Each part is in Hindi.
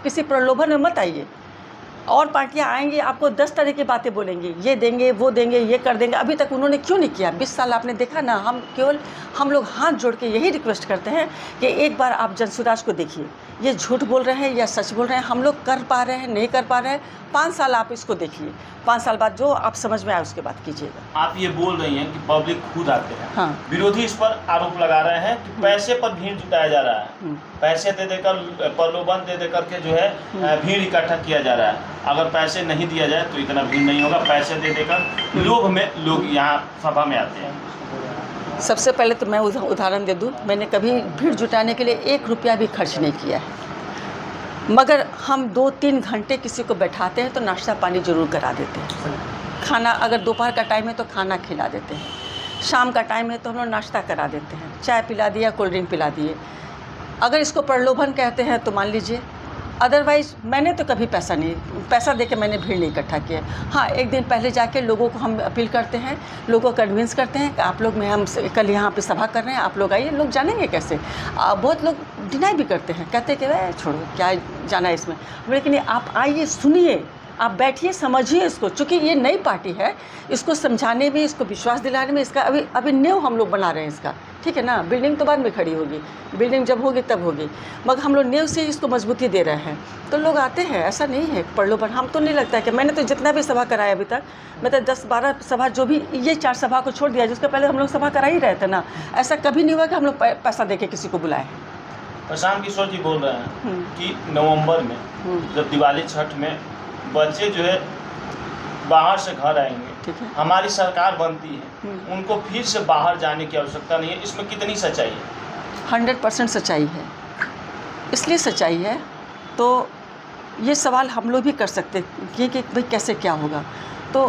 किसी प्रलोभन में मत आइए। और पार्टियां आएंगी आपको 10 तरह की बातें बोलेंगी, ये देंगे वो देंगे ये कर देंगे। अभी तक उन्होंने क्यों नहीं किया? 20 साल आपने देखा ना। हम लोग हाथ जोड़ के यही रिक्वेस्ट करते हैं कि एक बार आप जनसुराज को देखिए, ये झूठ बोल रहे हैं या सच बोल रहे हैं, हम लोग कर पा रहे हैं नहीं कर पा रहे हैं। 5 साल आप इसको देखिए, 5 साल बाद जो आप समझ में आए उसके बाद कीजिएगा। आप ये बोल रही हैं कि पब्लिक खुद आते हैं। हाँ। विरोधी इस पर आरोप लगा रहे हैं कि पैसे पर भीड़ जुटाया जा रहा है, पैसे दे देकर प्रलोभन दे देकर के जो है भीड़ इकट्ठा किया जा रहा है। अगर पैसे नहीं दिया जाए तो इतना भीड़ नहीं होगा, पैसे दे देकर लोभ में लोग यहाँ सभा में आते हैं। सबसे पहले तो मैं उदाहरण दे दूँ, मैंने कभी भीड़ जुटाने के लिए 1 रुपया भी खर्च नहीं किया है, मगर हम 2-3 घंटे किसी को बैठाते हैं तो नाश्ता पानी ज़रूर करा देते हैं। खाना अगर दोपहर का टाइम है तो खाना खिला देते हैं, शाम का टाइम है तो हम लोग नाश्ता करा देते हैं, चाय पिला दिया, कोल्ड ड्रिंक पिला दिए। अगर इसको प्रलोभन कहते हैं तो मान लीजिए, अदरवाइज़ मैंने तो कभी पैसा दे के मैंने भीड़ नहीं इकट्ठा किया। हाँ, एक दिन पहले जाके लोगों को हम अपील करते हैं, लोगों को कन्विंस करते हैं कि आप लोग हम कल यहाँ पे सभा कर रहे हैं, आप लोग आइए। लोग जानेंगे कैसे? बहुत लोग डिनाई भी करते हैं, कहते हैं कि वह छोड़ो क्या जाना है इसमें। लेकिन आप आइए, सुनिए, आप बैठिए, समझिए इसको। चूँकि ये नई पार्टी है, इसको समझाने में, इसको विश्वास दिलाने में, इसका अभी न्यू हम लोग बना रहे हैं इसका, ठीक है ना। बिल्डिंग तो बाद में खड़ी होगी, बिल्डिंग जब होगी तब होगी, मगर हम लोग न्यू से इसको मजबूती दे रहे हैं तो लोग आते हैं। ऐसा नहीं है प्रलोभन। हम तो नहीं लगता है कि मैंने तो जितना भी सभा कराया अभी तक, मैं तो 10-12 सभा, जो भी ये 4 सभा को छोड़ दिया, जिसके पहले हम लोग सभा करा ही रहे थे ना। ऐसा कभी नहीं हुआ कि हम लोग पैसा दे के किसी को बुलाए। प्रशांत किशोर जी बोल रहे हैं कि नवंबर में जब दिवाली छठ में बच्चे जो है बाहर से घर आएंगे, ठीक है, हमारी सरकार बनती है, उनको फिर से बाहर जाने की आवश्यकता नहीं है। इसमें कितनी सच्चाई है? 100% सच्चाई है। इसलिए सच्चाई है तो ये सवाल हम लोग भी कर सकते कि भाई कैसे क्या होगा। तो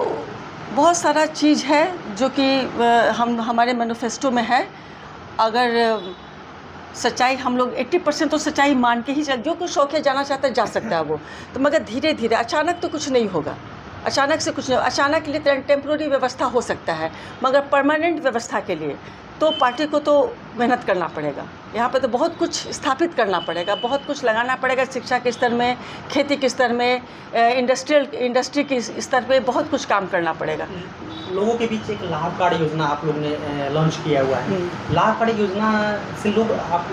बहुत सारा चीज़ है जो कि हमारे मैनिफेस्टो में है। अगर सच्चाई हम लोग 80% तो सच्चाई मान के ही जो कुछ शौक है जाना चाहता है जा सकता है वो तो, मगर धीरे धीरे, अचानक तो कुछ नहीं होगा। अचानक से कुछ नहीं, अचानक के लिए टेम्प्रोरी व्यवस्था हो सकता है, मगर परमानेंट व्यवस्था के लिए तो पार्टी को तो मेहनत करना पड़ेगा। यहाँ पे तो बहुत कुछ स्थापित करना पड़ेगा, बहुत कुछ लगाना पड़ेगा, शिक्षा के स्तर में, खेती के स्तर में, इंडस्ट्री के स्तर पे बहुत कुछ काम करना पड़ेगा। लोगों के बीच एक लाभ कार्ड योजना आप लोग ने लॉन्च किया हुआ है। लाभ कार्ड योजना से लोग आप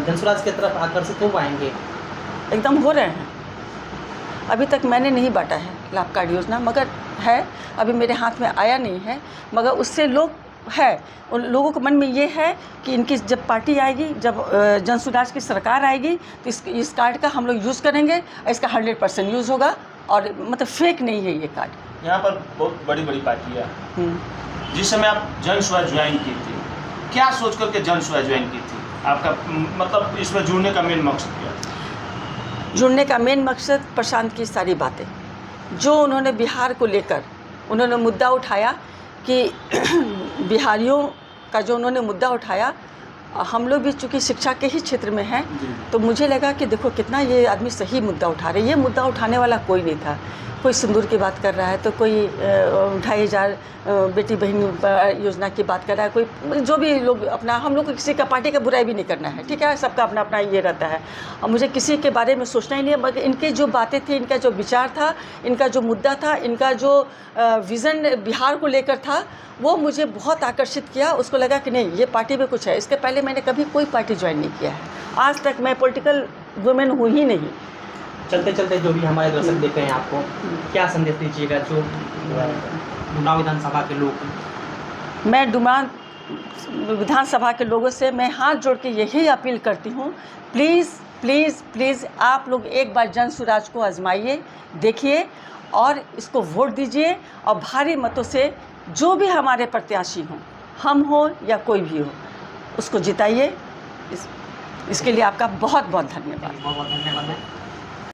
जनसुराज की तरफ आकर्षित हो पाएंगे? एकदम हो रहे हैं। अभी तक मैंने नहीं बांटा है लाभ कार्ड योजना, मगर है, अभी मेरे हाथ में आया नहीं है, मगर उससे लोग है, उन लोगों के मन में ये है कि इनकी जब पार्टी आएगी, जब जनसुराज की सरकार आएगी तो इस कार्ड का हम लोग यूज़ करेंगे, इसका 100% यूज़ होगा और मतलब फेक नहीं है ये कार्ड। यहाँ पर बहुत बड़ी बड़ी पार्टियाँ, जिस समय आप जनसुराज ज्वाइन की थी, क्या सोच करके जनसुराज ज्वाइन की थी? आपका मतलब इसमें जुड़ने का मेन मकसद क्या था? जुड़ने का मेन मकसद प्रशांत की सारी बातें जो उन्होंने बिहार को लेकर उन्होंने मुद्दा उठाया कि बिहारियों का जो उन्होंने मुद्दा उठाया, हम लोग भी चूँकि शिक्षा के ही क्षेत्र में हैं तो मुझे लगा कि देखो कितना ये आदमी सही मुद्दा उठा रहे। ये मुद्दा उठाने वाला कोई नहीं था। कोई सिंदूर की बात कर रहा है तो कोई 2500 बेटी बहन योजना की बात कर रहा है, कोई जो भी लोग अपना, हम लोग को किसी का पार्टी का बुराई भी नहीं करना है, ठीक है, सबका अपना अपना ये रहता है और मुझे किसी के बारे में सोचना ही नहीं है। मगर इनके जो बातें थी, इनका जो विचार था, इनका जो मुद्दा था, इनका जो विज़न बिहार को लेकर था, वो मुझे बहुत आकर्षित किया। उसको लगा कि नहीं, ये पार्टी में कुछ है। इसके पहले मैंने कभी कोई पार्टी ज्वाइन नहीं किया है, आज तक मैं पॉलिटिकल वुमेन हूँ ही नहीं। चलते चलते जो भी हमारे दर्शक देख रहे हैं, आपको क्या संदेश दीजिएगा जो डुमरांव विधानसभा के लोग? मैं डुमरांव विधानसभा के लोगों से मैं हाथ जोड़ के यही अपील करती हूँ, प्लीज़ प्लीज़ प्लीज़ आप लोग एक बार जनसुराज को आजमाइए, देखिए और इसको वोट दीजिए और भारी मतों से जो भी हमारे प्रत्याशी हों, हम हो या कोई भी हो, उसको जिताइए। इसके लिए आपका बहुत बहुत धन्यवाद। बहुत बहुत धन्यवाद।